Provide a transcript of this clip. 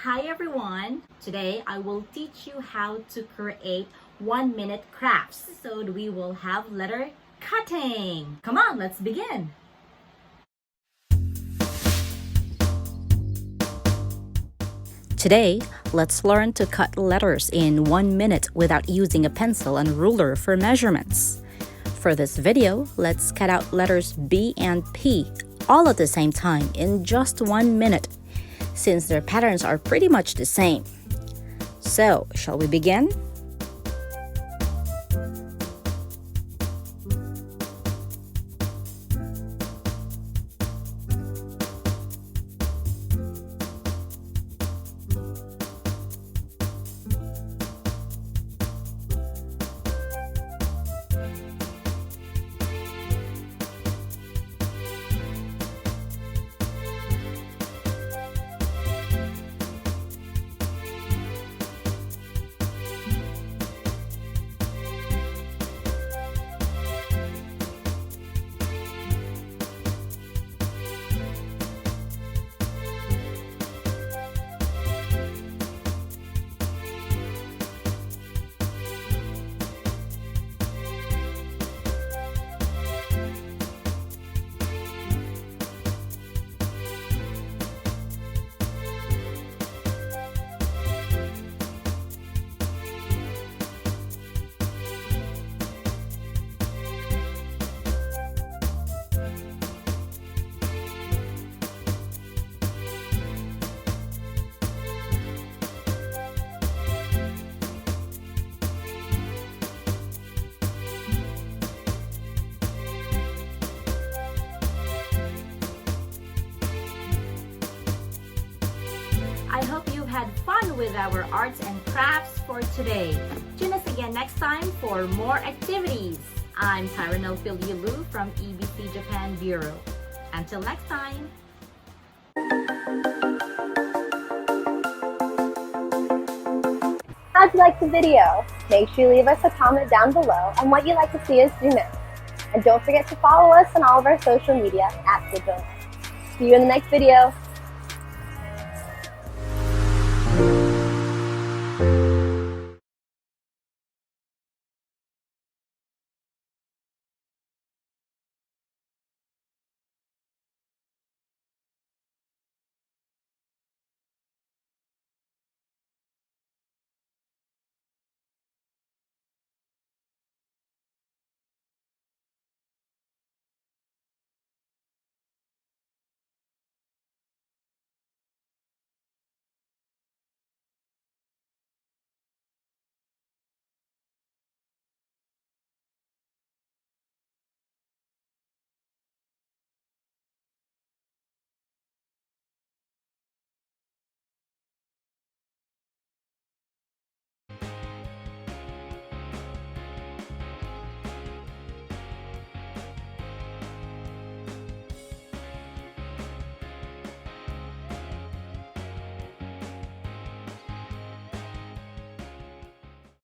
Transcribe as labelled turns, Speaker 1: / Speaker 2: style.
Speaker 1: Hi everyone! Today I will teach you how to create 1-minute crafts. So we will have letter cutting. Come on, let's begin! Today, let's learn to cut letters in 1 minute without using a pencil and ruler for measurements. For this video, let's cut out letters B and P all at the same time in just 1 minute, since their patterns are pretty much the same. So, shall we begin? I hope you had fun with our arts and crafts for today. Join us again next time for more activities. I'm tyra'nell pille-lou from EBC Japan Bureau. Until next time!
Speaker 2: How'd you like the video? Make sure you leave us a comment down below on what you'd like to see us do next. And don't forget to follow us on all of our social media @Digital. See you in the next video.